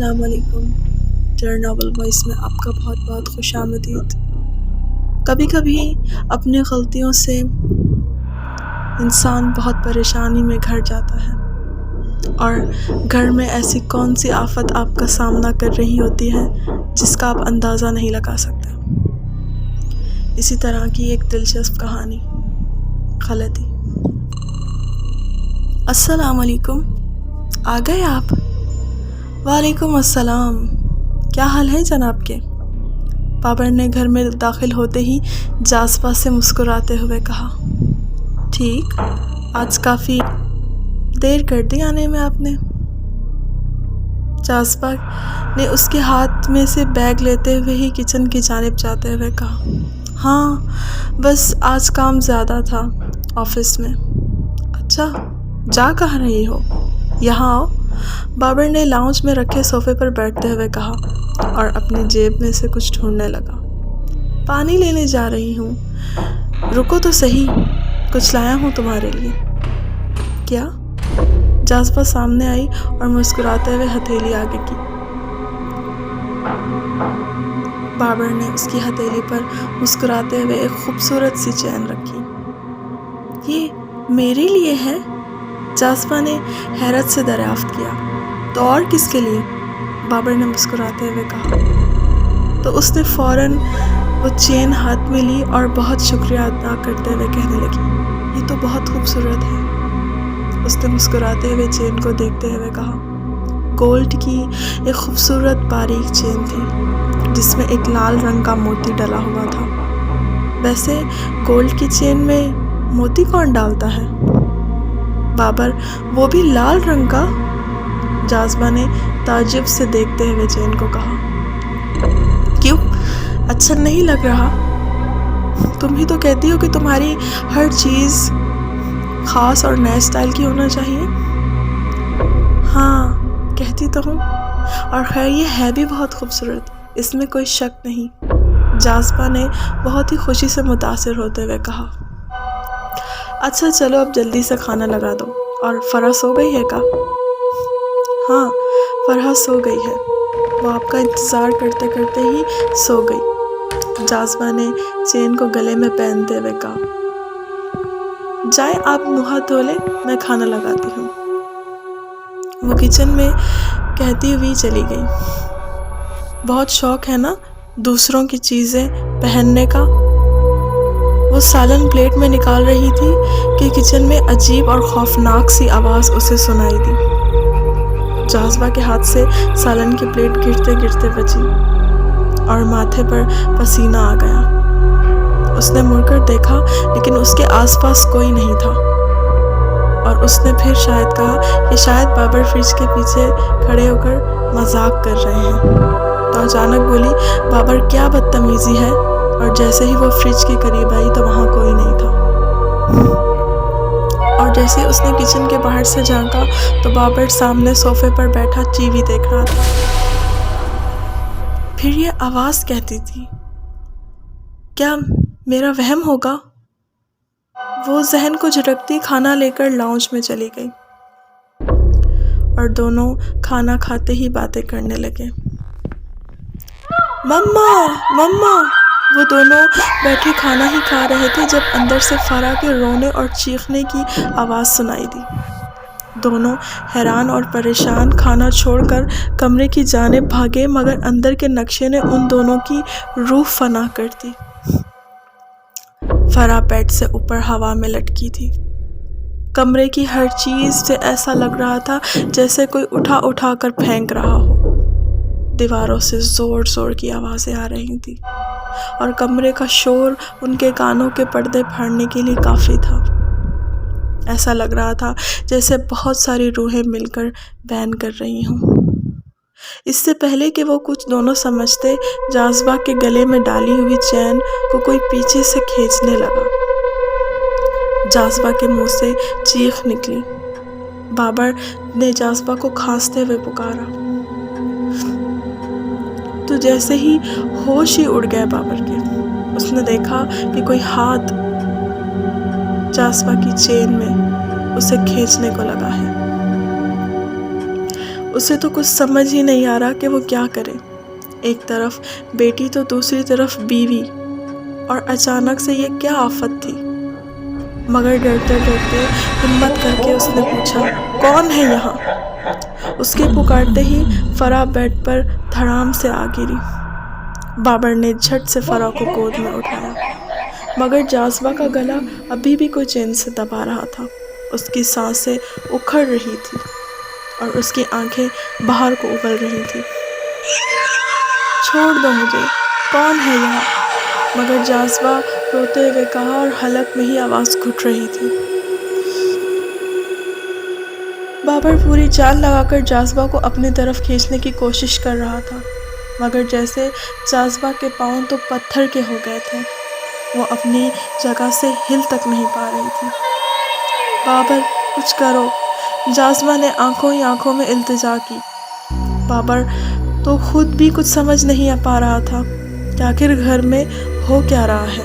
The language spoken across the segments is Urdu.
السلام علیکم. ناول وائس میں آپ کا بہت بہت خوش آمدید. کبھی کبھی اپنی غلطیوں سے انسان بہت پریشانی میں گھر جاتا ہے اور گھر میں ایسی کون سی آفت آپ کا سامنا کر رہی ہوتی ہے جس کا آپ اندازہ نہیں لگا سکتے. اسی طرح کی ایک دلچسپ کہانی. غلطی. السلام علیکم. آ گئے آپ؟ وعلیکم السلام. کیا حال ہے جناب کے؟ بابر نے گھر میں داخل ہوتے ہی جاذبہ سے مسکراتے ہوئے کہا. ٹھیک. آج کافی دیر کر دی آنے میں آپ نے. جاذبہ نے اس کے ہاتھ میں سے بیگ لیتے ہوئے ہی کچن کی جانب جاتے ہوئے کہا. ہاں بس آج کام زیادہ تھا آفس میں. اچھا جا کہاں رہی ہو؟ یہاں آؤ. بابر نے لاؤنج میں رکھے صوفے پر بیٹھتے ہوئے کہا اور اپنی جیب میں سے کچھ ڈھونڈنے لگا. پانی لینے جا رہی ہوں. رکو تو صحیح، کچھ لایا ہوں تمہارے لیے. کیا؟ جاذبہ سامنے آئی اور مسکراتے ہوئے ہتھیلی آگے کی. بابر نے اس کی ہتھیلی پر مسکراتے ہوئے ایک خوبصورت سی چین رکھی. یہ میرے لیے ہے؟ جاذبہ نے حیرت سے دریافت کیا. تو اور کس کے لیے؟ بابر نے مسکراتے ہوئے کہا. تو اس نے فوراً وہ چین ہاتھ میں لی اور بہت شکریہ ادا کرتے ہوئے کہنے لگی. یہ تو بہت خوبصورت ہے. اس نے مسکراتے ہوئے چین کو دیکھتے ہوئے کہا. گولڈ کی ایک خوبصورت باریک چین تھی جس میں ایک لال رنگ کا موتی ڈلا ہوا تھا. ویسے گولڈ کی چین میں موتی کون ڈالتا ہے؟ بابر وہ بھی لال رنگ کا؟ جاذبہ نے تعجب سے دیکھتے ہوئے چین کو کہا. کیوں اچھا نہیں لگ رہا؟ تم ہی تو کہتی ہو کہ تمہاری ہر چیز خاص اور نئے سٹائل کی ہونا چاہیے. ہاں کہتی تو ہوں، اور خیر یہ ہے بھی بہت خوبصورت، اس میں کوئی شک نہیں. جاذبہ نے بہت ہی خوشی سے متاثر ہوتے ہوئے کہا. اچھا چلو اب جلدی سے کھانا لگا دو. اور فرح سو گئی ہے کا؟ ہاں فرح سو گئی ہے، وہ آپ کا انتظار کرتے کرتے ہی سو گئی. جاذبہ نے چین کو گلے میں پہنتے ہوئے کہا. جائیں آپ منہ ہاتھ دھو لیں، میں کھانا لگاتی ہوں. وہ کچن میں کہتی ہوئی چلی گئی. بہت شوق ہے نا دوسروں کی چیزیں پہننے کا؟ وہ سالن پلیٹ میں نکال رہی تھی کہ کچن میں عجیب اور خوفناک سی آواز اسے سنائی دی. جاذبہ کے ہاتھ سے سالن کی پلیٹ گرتے گرتے بچی اور ماتھے پر پسینہ آ گیا. اس نے مڑ کر دیکھا لیکن اس کے آس پاس کوئی نہیں تھا اور اس نے پھر شاید کہا کہ شاید بابر فریج کے پیچھے کھڑے ہو کر مذاق کر رہے ہیں. تو اچانک بولی. بابر کیا بدتمیزی ہے. اور جیسے ہی وہ فریج کے قریب آئی تو وہاں کوئی نہیں تھا اور جیسے اس نے کچن کے باہر سے جھانکا تو بابر سامنے صوفے پر بیٹھا ٹی وی دیکھ رہا تھا. پھر یہ آواز کہتی تھی. کیا میرا وہم ہوگا؟ وہ ذہن کو جھٹکتی کھانا لے کر لاؤنج میں چلی گئی اور دونوں کھانا کھاتے ہی باتیں کرنے لگے. مما مما. وہ دونوں بیٹھے کھانا ہی کھا رہے تھے جب اندر سے فرح کے رونے اور چیخنے کی آواز سنائی دی. دونوں حیران اور پریشان کھانا چھوڑ کر کمرے کی جانب بھاگے مگر اندر کے نقشے نے ان دونوں کی روح فنا کر دی. فرح بیڈ سے اوپر ہوا میں لٹکی تھی. کمرے کی ہر چیز سے ایسا لگ رہا تھا جیسے کوئی اٹھا اٹھا کر پھینک رہا ہو. دیواروں سے زور زور کی آوازیں آ رہی تھی اور کمرے کا شور ان کے کانوں کے پردے پھاڑنے کے لیے کافی تھا. ایسا لگ رہا تھا جیسے بہت ساری روحیں مل کر بین کر رہی ہوں. اس سے پہلے کہ وہ کچھ دونوں سمجھتے جاذبہ کے گلے میں ڈالی ہوئی چین کو کوئی پیچھے سے کھینچنے لگا. جاذبہ کے منہ سے چیخ نکلی. بابر نے جاذبہ کو کھانستے ہوئے پکارا. تو جیسے ہی ہوش ہی اڑ گئے بابر کے. اس نے دیکھا کہ کوئی ہاتھ جاذبہ کی چین میں اسے کھینچنے کو لگا ہے. اسے تو کچھ سمجھ ہی نہیں آ رہا کہ وہ کیا کرے، ایک طرف بیٹی تو دوسری طرف بیوی، اور اچانک سے یہ کیا آفت تھی۔ مگر ڈرتے ڈرتے ہمت کر کے اس نے پوچھا، کون ہے یہاں؟ اس کے پکارتے ہی فرح بیڈ پر دھڑام سے آ گری۔ بابر نے جھٹ سے فرح کو گود میں اٹھایا، مگر جاذبہ کا گلا ابھی بھی کوئی چین سے دبا رہا تھا۔ اس کی سانسیں اکھڑ رہی تھی اور اس کی آنکھیں باہر کو ابل رہی تھی۔ چھوڑ دو مجھے، کون ہے یہاں؟ مگر جاذبہ روتے ہوئے کہا اور حلق میں ہی آواز گھٹ رہی تھی۔ بابر پوری جان لگا کر جاذبہ کو اپنی طرف کھینچنے کی کوشش کر رہا تھا، مگر جیسے جاذبہ کے پاؤں تو پتھر کے ہو گئے تھے، وہ اپنی جگہ سے ہل تک نہیں پا رہی تھی۔ بابر کچھ کرو، جاذبہ نے آنکھوں ہی آنکھوں میں التجا کی۔ بابر تو خود بھی کچھ سمجھ نہیں پا رہا تھا کہ آخر گھر میں ہو کیا رہا ہے۔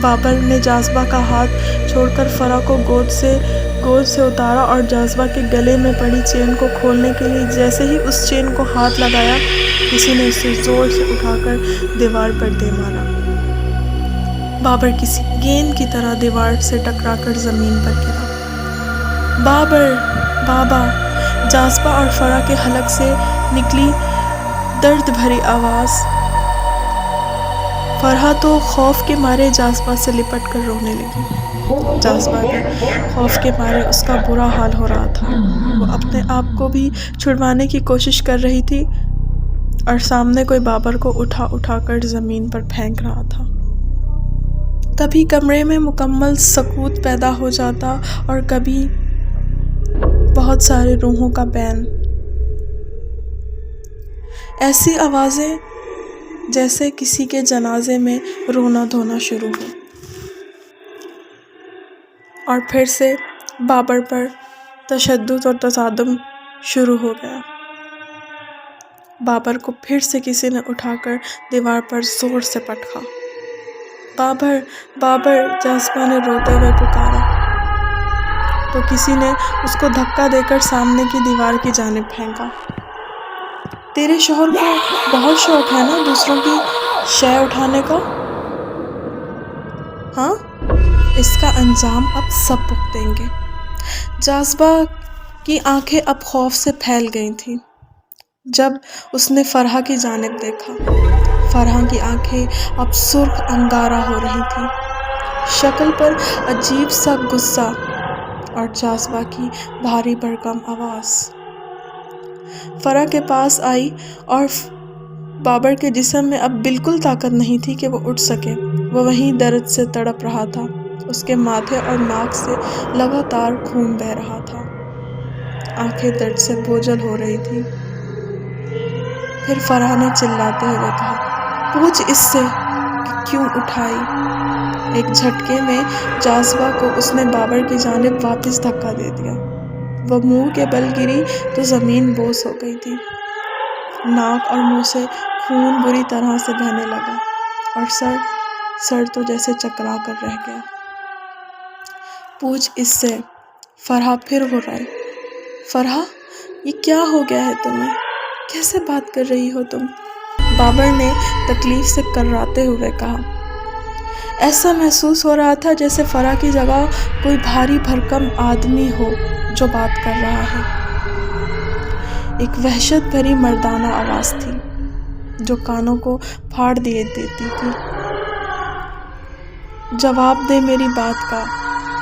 بابر نے جاذبہ کا ہاتھ چھوڑ کر فرح کو گود سے اتارا اور جاذبہ کے گلے میں پڑی چین کو کھولنے کے لیے جیسے ہی اس چین کو ہاتھ لگایا، کسی نے اسے زور سے اٹھا کر دیوار پر دے مارا۔ بابر کسی گیند کی طرح دیوار سے ٹکرا کر زمین پر گرا۔ بابر، بابا! جاذبہ اور فرح کے حلق سے نکلی درد بھری آواز۔ فرح تو خوف کے مارے جاذبہ سے لپٹ کر رونے لگی۔ جاذبہ کے خوف کے مارے اس کا برا حال ہو رہا تھا۔ وہ اپنے آپ کو بھی چھڑوانے کی کوشش کر رہی تھی اور سامنے کوئی بابر کو اٹھا کر زمین پر پھینک رہا تھا۔ کبھی کمرے میں مکمل سکوت پیدا ہو جاتا اور کبھی بہت سارے روحوں کا بین، ایسی آوازیں جیسے کسی کے جنازے میں رونا دھونا شروع ہو۔ اور پھر سے بابر پر تشدد اور تصادم شروع ہو گیا۔ بابر کو پھر سے کسی نے اٹھا کر دیوار پر زور سے پٹکا۔ بابر، بابر! جاذبہ نے روتے ہوئے پکارا تو کسی نے اس کو دھکا دے کر سامنے کی دیوار کی جانب پھینکا۔ تیرے شوہر کو بہت شوق ہے نا دوسروں کی شے اٹھانے کا؟ ہاں، اس کا انجام اب سب بھگتیں گے۔ جاذبہ کی آنکھیں اب خوف سے پھیل گئی تھیں جب اس نے فرح کی جانب دیکھا۔ فرح کی آنکھیں اب سرخ انگارہ ہو رہی تھیں، شکل پر عجیب سا غصہ، اور جاذبہ کی بھاری بھرکم آواز۔ فرح کے پاس آئی اور بابر کے جسم میں اب بالکل طاقت نہیں تھی کہ وہ اٹھ سکے۔ وہ وہیں درد سے تڑپ رہا تھا، اس کے ماتھے اور ناک سے لگاتار خون بہہ رہا تھا، آنکھیں درد سے بوجھل ہو رہی تھیں۔ پھر فرح نے چلاتے ہوئے کہا، پوچھ اس سے کہ کیوں اٹھائی۔ ایک جھٹکے میں جاذبہ کو اس نے بابر کی جانب واپس دھکا دے دیا۔ وہ منہ کے بل گری تو زمین بوس ہو گئی تھی۔ ناک اور منہ سے خون بری طرح سے بہنے لگا اور سر تو جیسے چکرا کر رہ گیا۔ پوچھ اس سے، فرح پھر غرائی۔ فرح، یہ کیا ہو گیا ہے تمہیں؟ کیسے بات کر رہی ہو تم؟ بابر نے تکلیف سے کرراتے ہوئے کہا۔ ایسا محسوس ہو رہا تھا جیسے فرح کی جگہ کوئی بھاری بھرکم آدمی ہو جو بات کر رہا ہے۔ ایک وحشت بھری مردانہ آواز تھی جو کانوں کو پھاڑ دیے دیتی تھی۔ جواب دے میری بات کا۔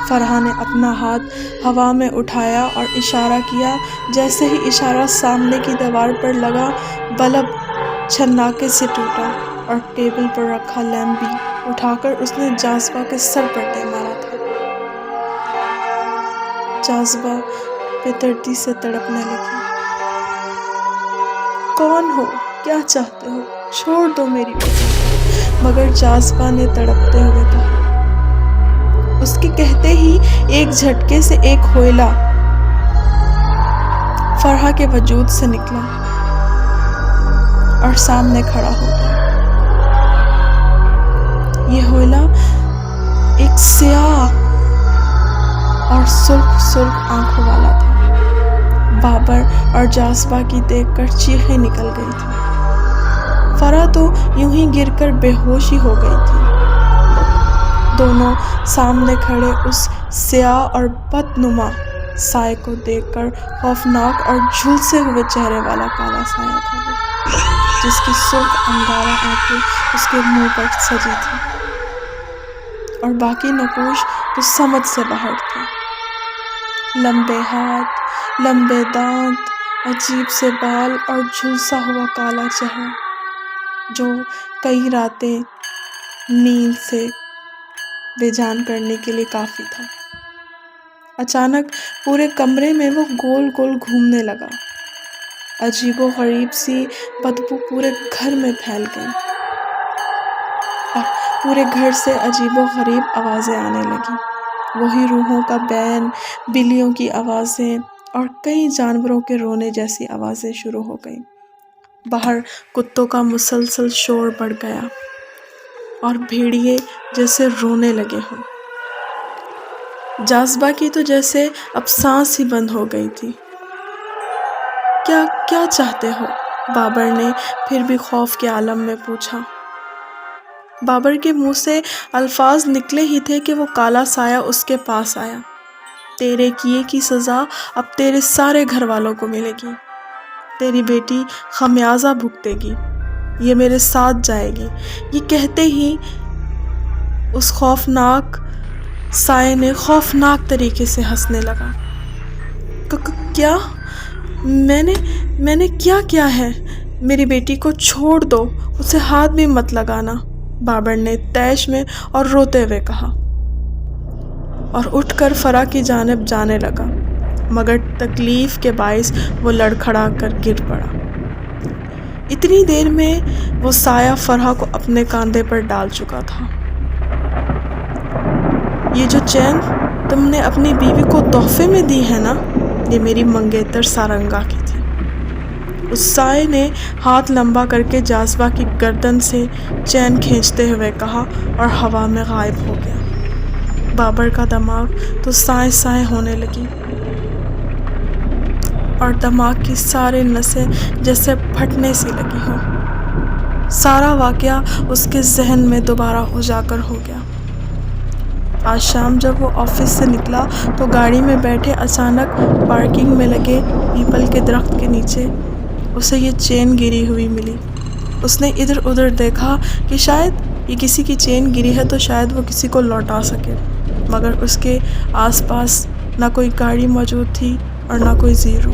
فرح نے اپنا ہاتھ ہوا میں اٹھایا اور اشارہ کیا، جیسے ہی اشارہ سامنے کی دیوار پر لگا بلب چھناکے سے ٹوٹا اور ٹیبل پر رکھا لیمپ بھی اٹھا کر اس نے جاذبہ کے سر پر دے مارا تھا۔ جاذبہ بے دردی سے تڑپنے لگی۔ کون ہو؟ کیا چاہتے ہو؟ چھوڑ دو میری بیٹی، مگر جاذبہ نے تڑپتے ہوئے کہا۔ اس کے کہتے ہی ایک جھٹکے سے ایک ہوئلہ فرح کے وجود سے نکلا اور سامنے کھڑا ہو گیا۔ یہ ہوئلہ ایک سیاہ اور سرخ آنکھوں والا تھا۔ بابر اور جاذبہ کی دیکھ کر چیخیں نکل گئی تھی۔ فرح تو یوں ہی گر کر بے ہوش ہی ہو گئی تھی۔ دونوں سامنے کھڑے اس سیاہ اور بدنما سائے کو دیکھ کر خوفناک اور جھلسے ہوئے چہرے والا کالا سایہ تھا وہ، جس کی سرخ انگارہ آنکھیں اس کے منہ پر سجی تھی اور باقی نقوش تو سمجھ سے باہر تھے۔ لمبے ہاتھ، لمبے دانت، عجیب سے بال اور جھلسا ہوا کالا چہرہ جو کئی راتیں نیند سے بے جان کرنے کے لیے کافی تھا۔ اچانک پورے کمرے میں وہ گول گول گھومنے لگا۔ عجیب و غریب سی بدبو پورے گھر میں پھیل گئی اور پورے گھر سے عجیب و غریب آوازیں آنے لگی، وہی روحوں کا بین، بلیوں کی آوازیں اور کئی جانوروں کے رونے جیسی آوازیں شروع ہو گئیں۔ باہر کتوں کا مسلسل شور بڑھ گیا اور بھیڑیے جیسے رونے لگے ہوں۔ جاذبہ کی تو جیسے اب سانس ہی بند ہو گئی تھی۔ کیا چاہتے ہو؟ بابر نے پھر بھی خوف کے عالم میں پوچھا۔ بابر کے منہ سے الفاظ نکلے ہی تھے کہ وہ کالا سایہ اس کے پاس آیا۔ تیرے کیے کی سزا اب تیرے سارے گھر والوں کو ملے گی۔ تیری بیٹی خمیازہ بھگتے گی، یہ میرے ساتھ جائے گی۔ یہ کہتے ہی اس خوفناک سائے نے خوفناک طریقے سے ہنسنے لگا۔ کیا؟ میں نے کیا ہے؟ میری بیٹی کو چھوڑ دو، اسے ہاتھ بھی مت لگانا، بابر نے طیش میں اور روتے ہوئے کہا، اور اٹھ کر فرح کی جانب جانے لگا، مگر تکلیف کے باعث وہ لڑکھڑا کر گر پڑا۔ اتنی دیر میں وہ سایہ فرح کو اپنے کاندھے پر ڈال چکا تھا۔ یہ جو چین تم نے اپنی بیوی کو تحفے میں دی ہے نا، یہ میری منگیتر سارنگا کی تھی۔ اس سائے نے ہاتھ لمبا کر کے جاذبہ کی گردن سے چین کھینچتے ہوئے کہا اور ہوا میں غائب ہو گیا۔ بابر کا دماغ تو سائیں سائیں ہونے لگی اور دماغ کی ساری نسیں جیسے پھٹنے سی لگی ہوں۔ سارا واقعہ اس کے ذہن میں دوبارہ اجاگر ہو گیا۔ آج شام جب وہ آفس سے نکلا تو گاڑی میں بیٹھے اچانک پارکنگ میں لگے پیپل کے درخت کے نیچے اسے یہ چین گری ہوئی ملی۔ اس نے ادھر ادھر دیکھا کہ شاید یہ کسی کی چین گری ہے تو شاید وہ کسی کو لوٹا سکے، مگر اس کے آس پاس نہ کوئی گاڑی موجود تھی اور نہ کوئی زیرو۔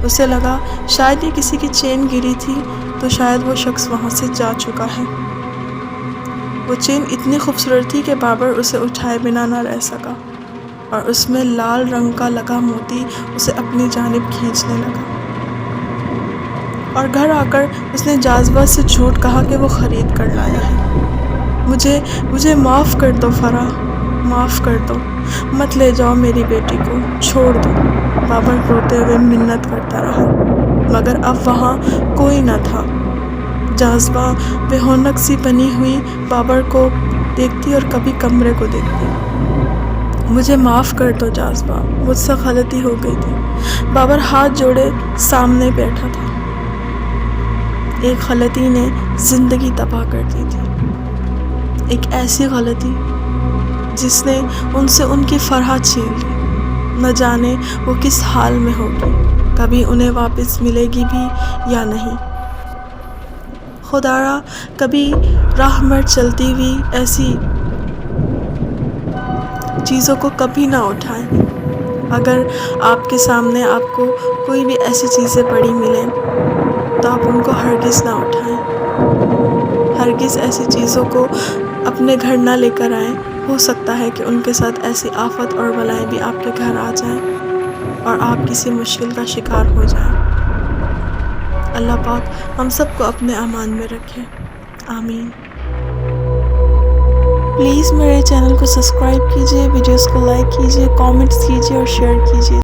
اسے لگا شاید یہ کسی کی چین گری تھی تو شاید وہ شخص وہاں سے جا چکا ہے۔ وہ چین اتنی خوبصورت تھی کہ بابر اسے اٹھائے بنا نہ رہ سکا اور اس میں لال رنگ کا لگا موتی اسے اپنی جانب کھینچنے لگا۔ اور گھر آ کر اس نے جاذبہ سے جھوٹ کہا کہ وہ خرید کر لایا ہے۔ مجھے معاف کر دو فرح، معاف کر دو، مت لے جاؤ میری بیٹی کو، چھوڑ دو۔ بابر روتے ہوئے منت کرتا رہا، مگر اب وہاں کوئی نہ تھا۔ جاذبہ بے ہونک سی بنی ہوئی بابر کو دیکھتی اور کبھی کمرے کو دیکھتی۔ مجھے معاف کر دو جاذبہ، مجھ سے غلطی ہو گئی تھی۔ بابر ہاتھ جوڑے سامنے بیٹھا تھا۔ ایک غلطی نے زندگی تباہ کر دی تھی، ایک ایسی غلطی جس نے ان سے ان کی فرح چھین لی۔ نہ جانے وہ کس حال میں ہوگی، کبھی انہیں واپس ملے گی بھی یا نہیں۔ خدایا کبھی راہ میں چلتی ہوئی ایسی چیزوں کو کبھی نہ اٹھائیں۔ اگر آپ کے سامنے آپ کو کوئی بھی ایسی چیزیں پڑی ملیں تو آپ ان کو ہرگز نہ اٹھائیں، ہرگز ایسی چیزوں کو اپنے گھر نہ لے کر آئیں۔ ہو سکتا ہے کہ ان کے ساتھ ایسی آفت اور بلائیں بھی آپ کے گھر آ جائیں اور آپ کسی مشکل کا شکار ہو جائیں۔ اللہ پاک ہم سب کو اپنے امان میں رکھے، آمین۔ پلیز میرے چینل کو سبسکرائب کیجیے، ویڈیوز کو لائک کیجیے، کامنٹس کیجیے اور شیئر کیجیے۔